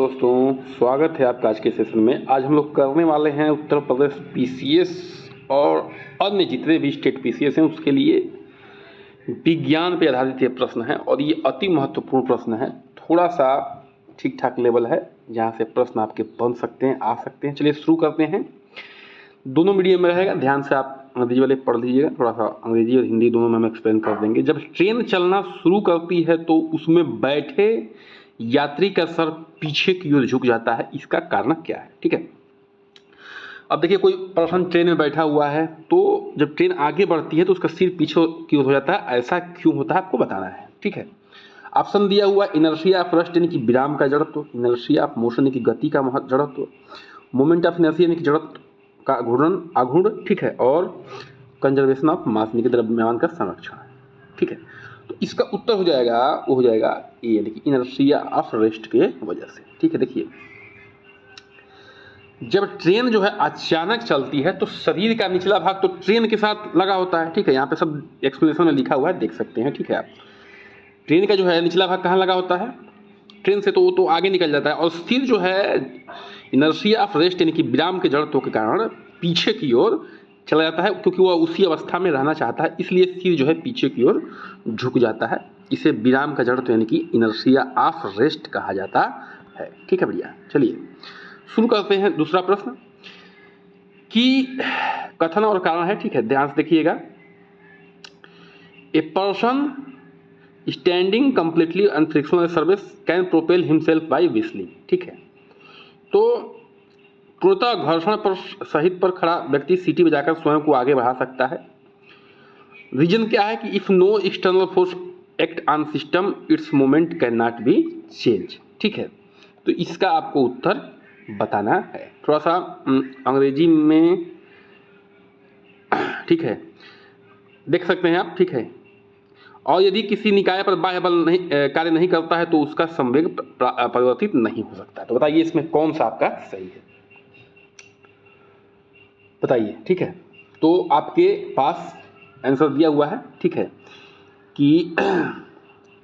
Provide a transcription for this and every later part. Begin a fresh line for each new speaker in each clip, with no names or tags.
दोस्तों, स्वागत है आपका आज के सेशन में। आज हम लोग करने वाले हैं उत्तर प्रदेश पीसीएस और अन्य जितने भी स्टेट पीसीएस हैं उसके लिए विज्ञान पे आधारित ये प्रश्न है और ये अति महत्वपूर्ण प्रश्न है। थोड़ा सा ठीक ठाक लेवल है जहाँ से प्रश्न आपके बन सकते हैं, आ सकते हैं। चलिए शुरू करते हैं। दोनों मीडियम में रहेगा, ध्यान से आप अंग्रेजी वाले पढ़ लीजिएगा। थोड़ा सा अंग्रेजी और हिंदी दोनों में हम एक्सप्लेन कर देंगे। जब ट्रेन चलना शुरू करती है तो उसमें बैठे यात्री का सर पीछे की ओर झुक जाता है, इसका कारण क्या है? ठीक है, अब देखिए कोई पर्सन ट्रेन में बैठा हुआ है तो जब ट्रेन आगे बढ़ती है तो उसका सिर पीछे की ओर हो जाता है। ऐसा क्यों होता है आपको बताना है। ठीक है, ऑप्शन दिया हुआ इनर्शिया ऑफ रेस्ट यानी कि विराम का जड़त्व, इनर्शिया ऑफ मोशन यानी कि गति का जड़त्व, मोमेंट ऑफ इनर्शिया यानी कि जड़त्व का आघूर्ण, ठीक है, और कंजर्वेशन ऑफ मास यानी कि द्रव्यमान का संरक्षण। ठीक है, तो इसका उत्तर हो जाएगा, वो हो जाएगा ए यानी कि इनर्शिया ऑफ रेस्ट के वजह से। ठीक है, देखिए जब ट्रेन जो है अचानक चलती है तो शरीर का निचला भाग तो ट्रेन के साथ लगा होता है। ठीक है, यहाँ पे सब एक्सप्लेनेशन में लिखा हुआ है, देख सकते हैं। ठीक है, आप ट्रेन का जो है निचला भाग कहाँ लगा होता है? ट्रेन से तो वो तो आगे निकल जाता है और सिर जो है इनर्शिया ऑफ रेस्ट यानी कि विराम के जड़त्व के कारण पीछे की ओर चला जाता है, क्योंकि वह उसी अवस्था में रहना चाहता है, इसलिए सिर जो है पीछे की ओर झुक जाता है। इसे विराम का जड़त्व यानी कि इनर्शिया ऑफ रेस्ट कहा जाता है। ठीक है बढ़िया, चलिए शुरू करते हैं दूसरा प्रश्न कि कथन और कारण है। ठीक है, ध्यान से देखिएगा। A person standing completely on frictional service can propel himself by whistling. ठीक है, तो पूर्णतः घर्षण पर सहित पर खड़ा व्यक्ति सीटी बजाकर स्वयं को आगे बढ़ा सकता है। रीजन क्या है कि if no external force act on system its movement can not be change. ठीक है, तो इसका आपको उत्तर बताना है। थोड़ा सा अंग्रेजी में, ठीक है, देख सकते हैं आप। ठीक है, और यदि किसी निकाय पर बाह्य बल नहीं कार्य नहीं करता है तो उसका संवेग परिवर्तित नहीं हो सकता। तो बताइए इसमें कौन सा आपका सही है, बताइए। ठीक है, तो आपके पास आंसर दिया हुआ है। ठीक है, कि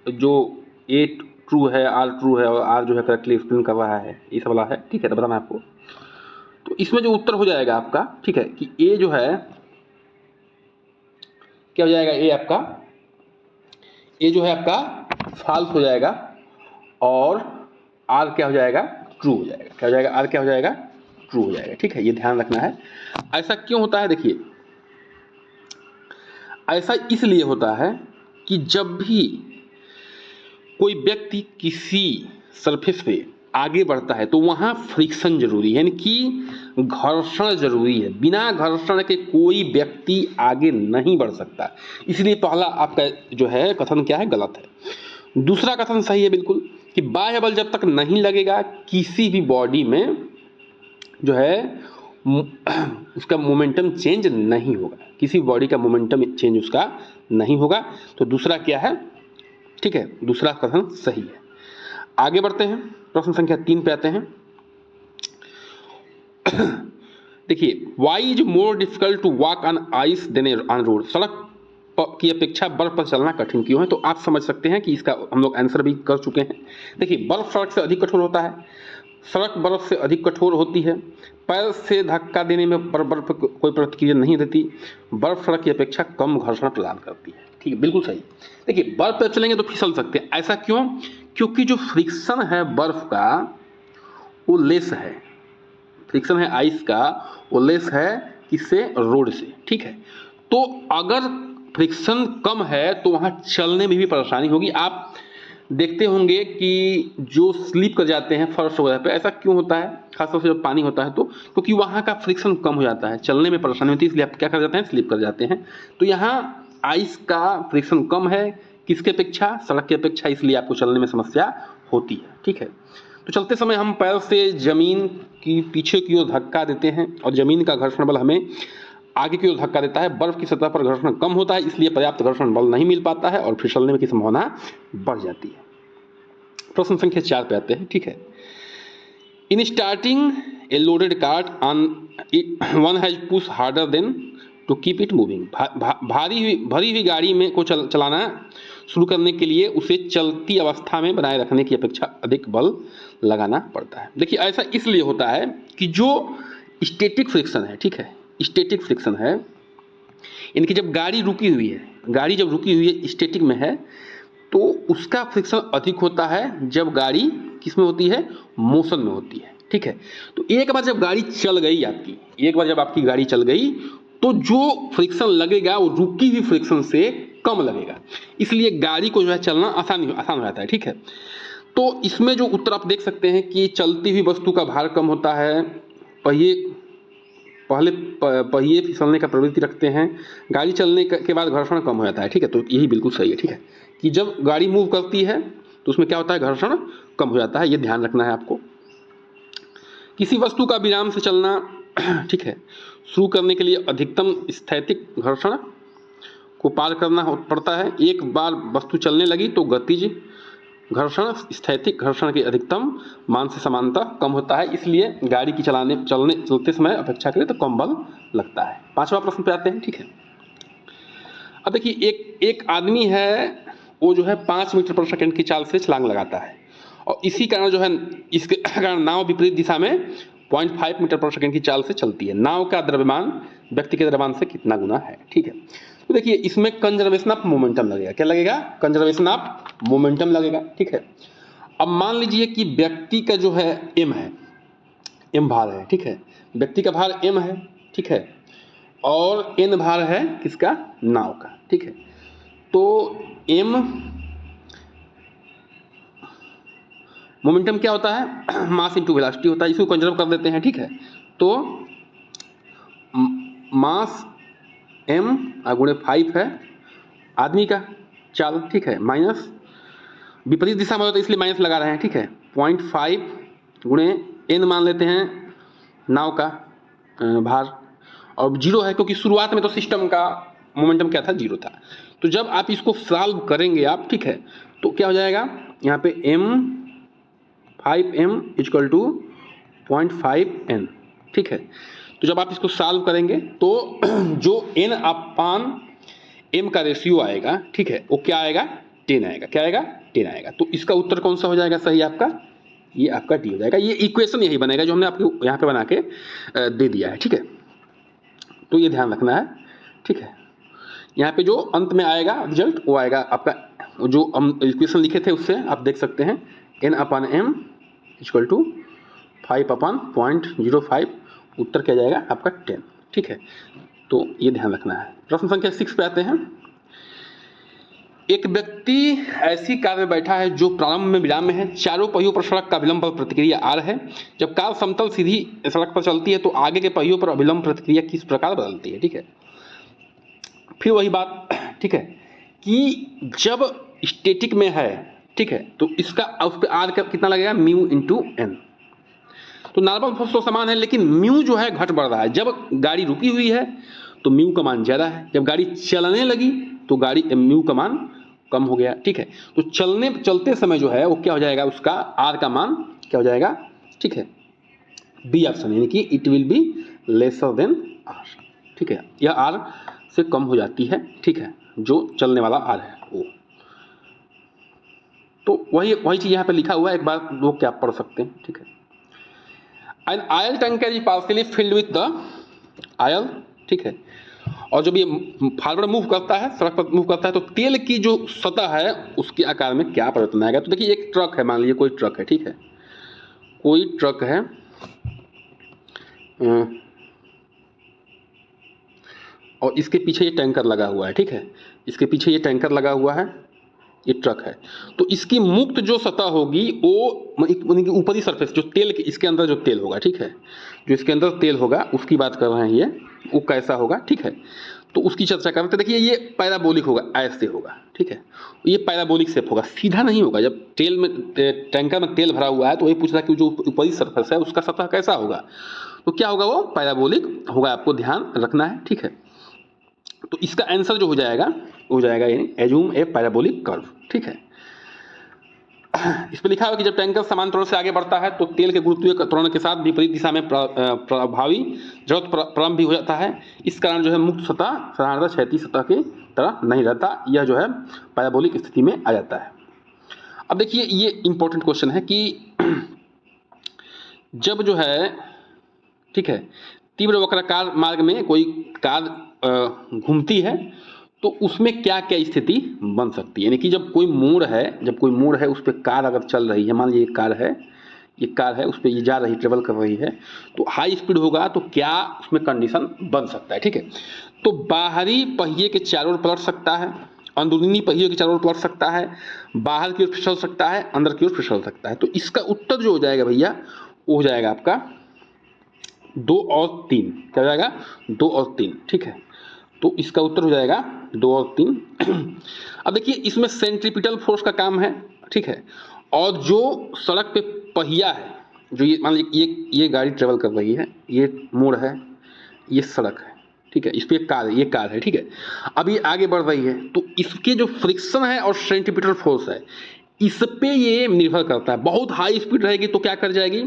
जो ए ट्रू है, आर ट्रू है और आर जो है करेक्टली एक्सप्लेन कर रहा है, ये सब वाला है। ठीक है, तो बताना आपको। तो इसमें जो उत्तर हो जाएगा आपका, ठीक है, कि ए जो है क्या हो जाएगा? ए आपका, ए जो है आपका फॉल्स हो जाएगा और आर क्या हो जाएगा? ट्रू हो जाएगा। क्या हो जाएगा? आर क्या हो जाएगा? ट्रू हो जाएगा। ठीक है, ये ध्यान रखना है। ऐसा क्यों होता है? देखिए, ऐसा इसलिए होता है कि जब भी कोई व्यक्ति किसी सरफेस पे आगे बढ़ता है तो वहाँ फ्रिक्शन जरूरी है, यानी कि घर्षण जरूरी है। बिना घर्षण के कोई व्यक्ति आगे नहीं बढ़ सकता। इसलिए पहला आपका जो है कथन क्या है? गलत है। दूसरा कथन सही है बिल्कुल, कि बाह्य बल जब तक नहीं लगेगा किसी भी बॉडी में जो है उसका मोमेंटम चेंज नहीं होगा, किसी बॉडी का मोमेंटम चेंज उसका नहीं होगा। तो दूसरा क्या है? ठीक है, दूसरा कथन सही है। आगे बढ़ते हैं, प्रश्न संख्या 3 पे आते हैं। देखिए, why is more difficult to walk on ice than on road. सड़क की अपेक्षा बर्फ पर चलना कठिन क्यों है? तो आप समझ सकते हैं कि इसका हम लोग आंसर भी कर चुके हैं। देखिए, बर्फ सड़क से अधिक कठोर होता है, सड़क बर्फ से अधिक कठोर होती है, पैर से धक्का देने में बर्फ कोई प्रतिक्रिया नहीं देती, बर्फ सड़क की अपेक्षा कम घर्षण प्रदान करती है। ठीक है, बिल्कुल सही। देखिए, बर्फ पर चलेंगे तो फिसल सकते हैं, ऐसा क्यों? क्योंकि जो फ्रिक्शन है बर्फ का वो लेस है, फ्रिक्शन है आइस का वो लेस है किससे? रोड से। ठीक है, तो अगर फ्रिक्शन कम है तो वहाँ चलने में भी परेशानी होगी। आप देखते होंगे कि जो स्लिप कर जाते हैं फर्श वगैरह पे, ऐसा क्यों होता है? खासतौर से जब पानी होता है तो क्योंकि वहाँ का फ्रिक्शन कम हो जाता है, चलने में परेशानी होती है, इसलिए आप क्या कर जाते हैं? स्लिप कर जाते हैं। तो यहाँ आइस का फ्रिक्शन कम है किसके अपेक्षा? सड़क की अपेक्षा, इसलिए आपको चलने में समस्या होती है। ठीक है, तो चलते समय हम पैर से जमीन की पीछे की ओर धक्का देते हैं और जमीन का घर्षण बल हमें आगे की ओर धक्का देता है। बर्फ की सतह पर घर्षण कम होता है, इसलिए पर्याप्त घर्षण बल नहीं मिल पाता है और फिसलने की संभावना बढ़ जाती है। प्रश्न संख्या 4 पे आते हैं। ठीक है, in starting a loaded cart on one has push harder than to keep it moving. भरी हुई गाड़ी में को चलाना शुरू करने के लिए उसे चलती अवस्था में बनाए रखने की अपेक्षा अधिक बल लगाना पड़ता है। देखिए ऐसा इसलिए होता है कि जो स्टैटिक फ्रिक्शन है, ठीक है, स्टैटिक फ्रिक्शन है, इनकी जब गाड़ी रुकी हुई है, गाड़ी जब रुकी हुई है स्टैटिक में है, तो उसका फ्रिक्शन अधिक होता है जब गाड़ी किस में होती है, मोशन में होती है, ठीक है। तो एक बार जब गाड़ी चल गई आपकी, एक बार जब आपकी गाड़ी चल गई तो जो फ्रिक्शन लगेगा वो रुकी हुई फ्रिक्शन से कम लगेगा, इसलिए गाड़ी को जो है चलना आसान हो जाता है, ठीक है। तो इसमें जो उत्तर आप देख सकते हैं कि चलती हुई वस्तु का भार कम होता है, पहिए फिसलने का प्रवृत्ति रखते हैं, गाड़ी चलने के बाद घर्षण कम हो जाता है, ठीक है। तो यही बिल्कुल सही है, ठीक है, कि जब गाड़ी मूव करती है तो उसमें क्या होता है, घर्षण कम हो जाता है, ये ध्यान रखना है आपको। किसी वस्तु का विराम से चलना, ठीक है, शुरू करने के लिए अधिकतम स्थैतिक घर्षण को पार करना पड़ता है। एक बार वस्तु चलने लगी तो गतिज घर्षण स्थैतिक घर्षण के अधिकतम मान से समानतः कम होता है, इसलिए गाड़ी की चलते समय अपेक्षा करें तो कम बल लगता है। पांचवा प्रश्न पे आते हैं, ठीक है। अब देखिए एक आदमी है, वो जो है 5 मीटर पर सेकंड की चाल से छलांग लगाता है, और इसी कारण जो है, इसके कारण नाव विपरीत दिशा में 0.5 मीटर पर सेकंड की चाल से चलती है। नाव का द्रव्यमान व्यक्ति के द्रव्यमान से कितना गुना है, ठीक है। तो देखिए इसमें कंजर्वेशन ऑफ मोमेंटम लगेगा, क्या लगेगा, कंजर्वेशन ऑफ मोमेंटम लगेगा, ठीक है। अब मान लीजिए कि व्यक्ति का जो है m है, m भार है, ठीक है, व्यक्ति का भार m है, ठीक है, और n भार है किसका, नाव का, ठीक है। तो m मोमेंटम क्या होता है, मास इंटू वेलोसिटी होता है, इसको कंजर्व कर देते हैं, ठीक है। तो मास m गुणे 5 है आदमी का चाल, ठीक है, माइनस विपरीत दिशा में होता है इसलिए माइनस लगा रहे हैं, ठीक है। 0.5 गुणे n मान लेते हैं नाव का भार, और 0 है क्योंकि शुरुआत में तो सिस्टम का मोमेंटम क्या था, 0 था। तो जब आप इसको सॉल्व करेंगे आप, ठीक है, तो क्या हो जाएगा, यहाँ पे m 5m = 0.5n, ठीक है। तो जब आप इसको सॉल्व करेंगे तो जो n अपान m का रेशियो आएगा, ठीक है, वो क्या आएगा, 10 आएगा, क्या आएगा, 10 आएगा। तो इसका उत्तर कौन सा हो जाएगा सही आपका, ये आपका डी हो जाएगा। ये इक्वेशन यही बनेगा जो हमने आपको यहाँ पे बना के दे दिया है, ठीक है। तो ये ध्यान रखना है, ठीक है। यहाँ पे जो अंत में आएगा रिजल्ट वो आएगा आपका, जो हम इक्वेशन लिखे थे उससे आप देख सकते हैं, n/m = 5/0.05, उत्तर क्या जाएगा आपका 10, ठीक है। तो ये ध्यान रखना है। प्रश्न संख्या 6 पे आते हैं। एक व्यक्ति ऐसी कार में बैठा है जो प्रारंभ में विराम में है, चारों पहियों पर सड़क का अभिलंब पर प्रतिक्रिया R है। जब कार समतल सीधी सड़क पर चलती है तो आगे के पहियों पर अभिलंब प्रतिक्रिया किस प्रकार बदलती है, ठीक है। फिर वही बात, ठीक है, कि जब स्टैटिक में है, ठीक है, तो इसका उस पर R का कितना लगेगा, म्यू इंटू n। तो नॉर्मल फोर्स तो समान है, लेकिन म्यू जो है घट बढ़ रहा है। जब गाड़ी रुकी हुई है तो म्यू का मान ज़्यादा है, जब गाड़ी चलने लगी तो गाड़ी म्यू का मान कम हो गया, ठीक है। तो चलते समय जो है वो क्या हो जाएगा, उसका R का मान क्या हो जाएगा, ठीक है, बी ऑप्शन, यानी कि it will be lesser than R, ठीक है। यह R से कम हो जाती है, ठीक है, जो चलने वाला R है वो। तो वही चीज़ यहाँ पे लिखा हुआ है, एक बार लोग क्या पढ़ सकते हैं, ठीक है। An oil tanker is partially filled with the oil, ठीक है, और जब ये फॉरवर्ड मूव करता है, सड़क पर मूव करता है, तो तेल की जो सतह है उसके आकार में क्या परिवर्तन आएगा। तो देखिए एक ट्रक है, मान लीजिए कोई ट्रक है, ठीक है, कोई ट्रक है, और इसके पीछे ये टैंकर लगा हुआ है, ठीक है, इसके पीछे ये टैंकर लगा हुआ है, ये ट्रक है। तो इसकी मुक्त जो सतह होगी वो ऊपरी सरफेस जो तेल के, इसके अंदर जो तेल होगा, ठीक है, जो इसके अंदर तेल होगा उसकी बात कर रहे हैं, ये वो कैसा होगा, ठीक है। तो उसकी चर्चा कर रहे थे। देखिए ये पैराबोलिक होगा, ऐसे होगा, ठीक है, ये पैराबोलिक शेप होगा, सीधा नहीं होगा। जब टैंकर में तेल भरा हुआ है तो वही पूछ रहा है कि जो ऊपरी सरफेस है उसका सतह कैसा होगा, तो क्या होगा, वो पैराबोलिक होगा, आपको ध्यान रखना है, ठीक है। तो इसका आंसर जो हो जाएगा यानी एज्यूम ए पैराबोलिक कर्व, ठीक है। इस पे लिखा हुआ कि जब टैंकर समान त्वरण से आगे बढ़ता है तो तेल के गुरुत्वीय त्वरण के साथ विपरीत दिशा में प्रभावी जड़त्व प्रारंभ भी हो जाता है। इस कारण जो है मुक्त सतह साधारणतः क्षैतिज सतह की तरह नहीं रहता, यह जो है पैराबोलिक स्थिति में आ जाता है। अब देखिए ये इंपॉर्टेंट क्वेश्चन है कि जब जो है, ठीक है, तीव्र वक्राकार मार्ग में कोई कार घूमती है तो उसमें क्या क्या स्थिति बन सकती है, यानी कि जब कोई मोड़ है उस पर कार अगर चल रही है, मान लीजिए ये कार है उस पर ये जा रही, ट्रेवल कर रही है, तो हाई स्पीड होगा तो क्या उसमें कंडीशन बन सकता है। ठीक है, तो बाहरी पहिए के चारों ओर पलट सकता है, अंदरूनी पहिए के चारों ओर पलट सकता है, बाहर की ओर फिसल सकता है, अंदर की ओर फिसल सकता है। तो इसका उत्तर जो हो जाएगा भैया वो हो जाएगा आपका 2 और 3। क्या हो जाएगा? 2 और 3। ठीक है, तो इसका उत्तर हो जाएगा 2 और 3। अब देखिए इसमें सेंट्रीपिटल फोर्स का काम है, ठीक है, और जो सड़क पे पहिया है, जो ये मान लीजिए ये गाड़ी ट्रेवल कर रही है, ये मोड़ है, ये सड़क है, ठीक है, इस पर ये कार है, ठीक है, अब ये आगे बढ़ रही है तो इसके जो फ्रिक्शन है और सेंट्रीपिटल फोर्स है इस पे ये निर्भर करता है। बहुत हाई स्पीड रहेगी तो क्या कर जाएगी,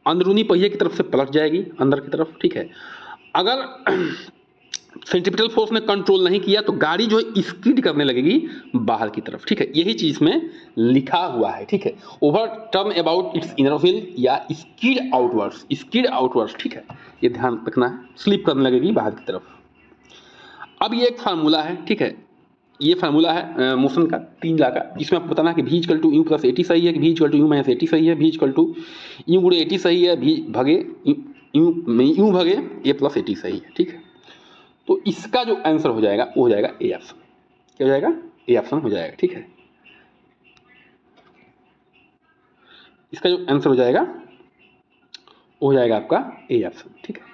अंदरूनी पहिए की तरफ से पलट जाएगी अंदर की तरफ। ठीक है, अगर सेंट्रीपिटल फोर्स ने कंट्रोल नहीं किया तो गाड़ी जो है स्किड करने लगेगी बाहर की तरफ। ठीक है, यही चीज में लिखा हुआ है। ठीक है, over turn about it's inner wheel या स्किड आउटवर्ड्स। ठीक है, ये ध्यान रखना है, स्लिप करने लगेगी बाहर की तरफ। अब ये एक फार्मूला है, ठीक है, ये फार्मूला है मोशन का 3 ला का, इसमें आपको बताना है कि v equal to u plus 80 सही है, कि v equal to u minus 80 सही है, v इक्वल टू यू गुणे 80 सही है, v भगे यू भगे a प्लस 80 सही है। ठीक है, तो इसका जो आंसर हो जाएगा वो हो जाएगा ए ऑप्शन। क्या हो जाएगा? ए ऑप्शन हो जाएगा। ठीक है, इसका जो आंसर हो जाएगा वो हो जाएगा आपका ए ऑप्शन। ठीक है,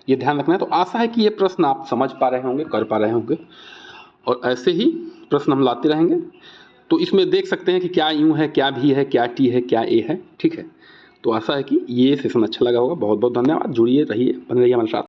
ये ध्यान रखना है। तो आशा है कि ये प्रश्न आप समझ पा रहे होंगे, कर पा रहे होंगे, और ऐसे ही प्रश्न हम लाते रहेंगे। तो इसमें देख सकते हैं कि क्या यूँ है, क्या भी है, क्या टी है, क्या ए है। ठीक है, तो आशा है कि ये सेशन अच्छा लगा होगा। बहुत बहुत धन्यवाद, जुड़िए रहिए, बने रहिए हमारे साथ।